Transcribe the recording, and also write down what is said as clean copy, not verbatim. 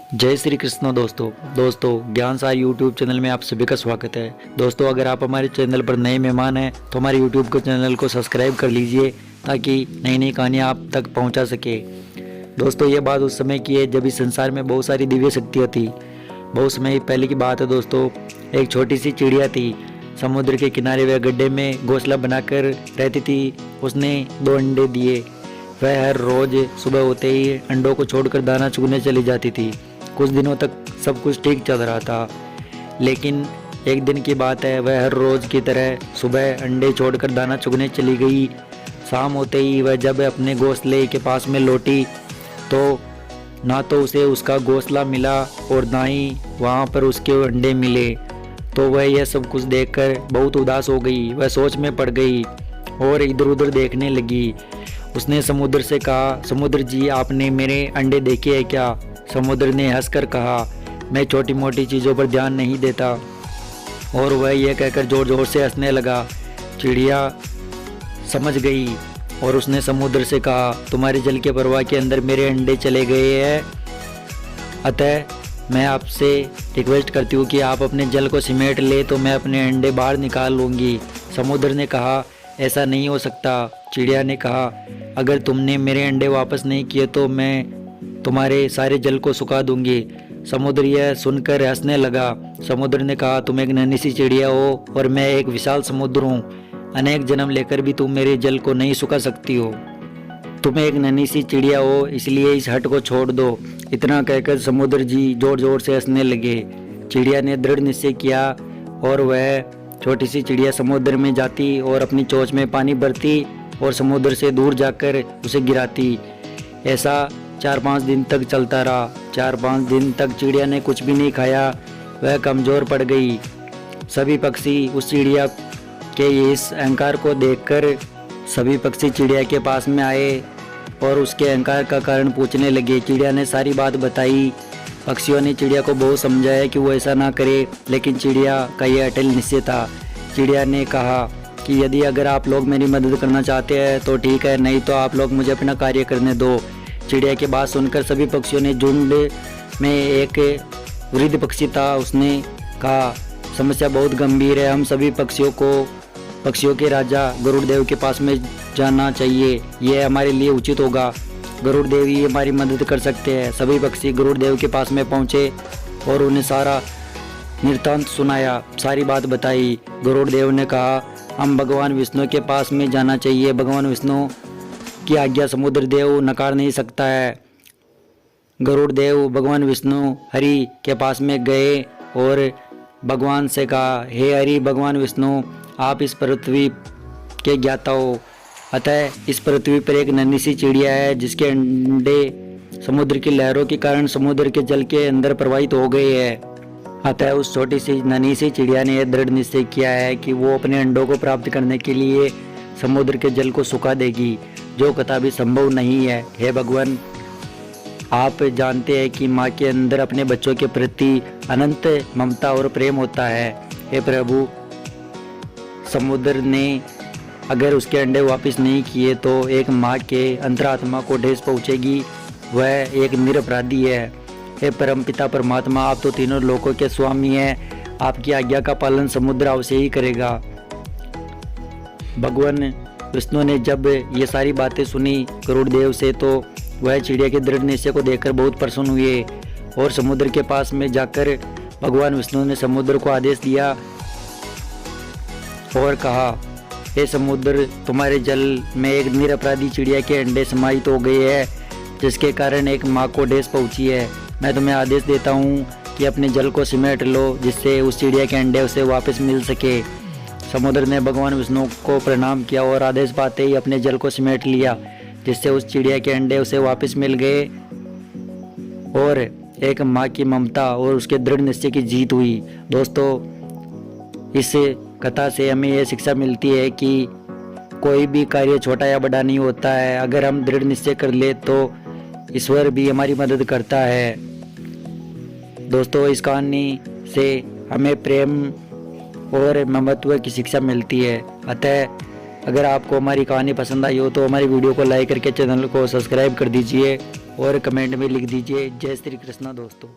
जय श्री कृष्ण दोस्तों ज्ञान सार यूट्यूब चैनल में आप सभी का स्वागत है। दोस्तों अगर आप हमारे चैनल पर नए मेहमान हैं तो हमारे यूट्यूब के चैनल को सब्सक्राइब कर लीजिए ताकि नई नई कहानियाँ आप तक पहुंचा सके। दोस्तों ये बात उस समय की है जब इस संसार में बहुत सारी दिव्य शक्तियाँ थी। बहुत समय पहले की बात है दोस्तों। एक छोटी सी चिड़िया थी, समुद्र के किनारे व गड्ढे में घोंसला बनाकर रहती थी। उसने 2 अंडे दिए। वह हर रोज सुबह होते ही अंडों को छोड़कर दाना चुगने चली जाती थी। कुछ दिनों तक सब कुछ ठीक चल रहा था, लेकिन एक दिन की बात है, वह हर रोज की तरह सुबह अंडे छोड़कर दाना चुगने चली गई। शाम होते ही वह जब अपने घोंसले के पास में लौटी तो ना तो उसे उसका घोंसला मिला और ना ही वहाँ पर उसके अंडे मिले। तो वह यह सब कुछ देखकर बहुत उदास हो गई। वह सोच में पड़ गई और इधर उधर देखने लगी। उसने समुद्र से कहा, समुद्र जी आपने मेरे अंडे देखे हैं क्या? समुद्र ने हंसकर कहा, मैं छोटी मोटी चीज़ों पर ध्यान नहीं देता। और वह यह कहकर जोर जोर से हंसने लगा। चिड़िया समझ गई और उसने समुद्र से कहा, तुम्हारे जल के प्रवाह के अंदर मेरे अंडे चले गए हैं, अतः मैं आपसे रिक्वेस्ट करती हूँ कि आप अपने जल को सिमेट ले तो मैं अपने अंडे बाहर निकाल लूँगी। समुद्र ने कहा, ऐसा नहीं हो सकता। चिड़िया ने कहा, अगर तुमने मेरे अंडे वापस नहीं किए तो मैं तुम्हारे सारे जल को सुखा दूंगी। समुद्र यह सुनकर हंसने लगा। समुद्र ने कहा, तुम एक नन्ही सी चिड़िया हो और मैं एक विशाल समुद्र हूँ। अनेक जन्म लेकर भी तुम मेरे जल को नहीं सुखा सकती हो। तुम एक नन्ही सी चिड़िया हो, इसलिए इस हट को छोड़ दो। इतना कहकर समुद्र जी जोर जोर से हंसने लगे। चिड़िया ने दृढ़ निश्चय किया और वह छोटी सी चिड़िया समुद्र में जाती और अपनी चोंच में पानी भरती और समुद्र से दूर जाकर उसे गिराती। ऐसा 4-5 दिन तक चलता रहा। 4-5 दिन तक चिड़िया ने कुछ भी नहीं खाया। वह कमज़ोर पड़ गई। सभी पक्षी उस चिड़िया के इस अहंकार को देखकर सभी पक्षी चिड़िया के पास में आए और उसके अहंकार का कारण पूछने लगे। चिड़िया ने सारी बात बताई। पक्षियों ने चिड़िया को बहुत समझाया कि वो ऐसा ना करे, लेकिन चिड़िया का यह अटल निश्चय था। चिड़िया ने कहा कि यदि अगर आप लोग मेरी मदद करना चाहते हैं तो ठीक है, नहीं तो आप लोग मुझे अपना कार्य करने दो। चिड़िया की बात सुनकर सभी पक्षियों ने झुंड में एक वृद्ध पक्षी था, उसने कहा, समस्या बहुत गंभीर है। हम सभी पक्षियों के राजा गरुड़ देव के पास में जाना चाहिए। यह हमारे लिए उचित होगा। गरुड़ देव ही हमारी मदद कर सकते हैं। सभी पक्षी गरुड़ देव के पास में पहुँचे और उन्हें सारा वृत्तांत सुनाया, सारी बात बताई। गरुड़ देव ने कहा, हम भगवान विष्णु के पास में जाना चाहिए। भगवान विष्णु की आज्ञा समुद्र देव नकार नहीं सकता है। गरुड़ देव भगवान विष्णु हरि के पास में गए और भगवान से कहा, हे हरि, भगवान विष्णु आप इस पृथ्वी के ज्ञाता हो, अतः इस पृथ्वी पर एक नन्ही सी चिड़िया है जिसके अंडे समुद्र की लहरों के कारण समुद्र के जल के अंदर प्रवाहित हो गए हैं। अतः उस छोटी सी नन्ही सी चिड़िया ने यह दृढ़ निश्चय किया है कि वो अपने अंडों को प्राप्त करने के लिए समुद्र के जल को सुखा देगी, जो कदापि संभव नहीं है। हे भगवान, आप जानते हैं कि माँ के अंदर अपने बच्चों के प्रति अनंत ममता और प्रेम होता है। हे प्रभु, समुद्र ने अगर उसके अंडे वापस नहीं किए तो एक माँ के अंतरात्मा को ठेस पहुँचेगी। वह एक निरपराधी है। हे परमपिता परमात्मा, आप तो तीनों लोकों के स्वामी हैं। आपकी आज्ञा का पालन समुद्र अवश्य ही करेगा। भगवान विष्णु ने जब ये सारी बातें सुनी गरुड़ देव से तो वह चिड़िया के दृढ़ निश्चय को देखकर बहुत प्रसन्न हुए और समुद्र के पास में जाकर भगवान विष्णु ने समुद्र को आदेश दिया और कहा, हे समुद्र, तुम्हारे जल में एक निरपराधी चिड़िया के अंडे समाहित हो गए हैं, जिसके कारण एक माँ को ठेस पहुँची है। मैं तुम्हें आदेश देता हूँ कि अपने जल को सिमेट लो, जिससे उस चिड़िया के अंडे उसे वापस मिल सके। समुद्र ने भगवान विष्णु को प्रणाम किया और आदेश पाते ही अपने जल को सिमेट लिया, जिससे उस चिड़िया के अंडे उसे वापस मिल गए और एक माँ की ममता और उसके दृढ़ निश्चय की जीत हुई। दोस्तों, इस कथा से हमें यह शिक्षा मिलती है कि कोई भी कार्य छोटा या बड़ा नहीं होता है। अगर हम दृढ़ निश्चय कर ले तो ईश्वर भी हमारी मदद करता है। दोस्तों, इस कहानी से हमें प्रेम और ममत्व की शिक्षा मिलती है। अतः अगर आपको हमारी कहानी पसंद आई हो तो हमारी वीडियो को लाइक करके चैनल को सब्सक्राइब कर दीजिए। और कमेंट में लिख दीजिए जय श्री कृष्णा दोस्तों।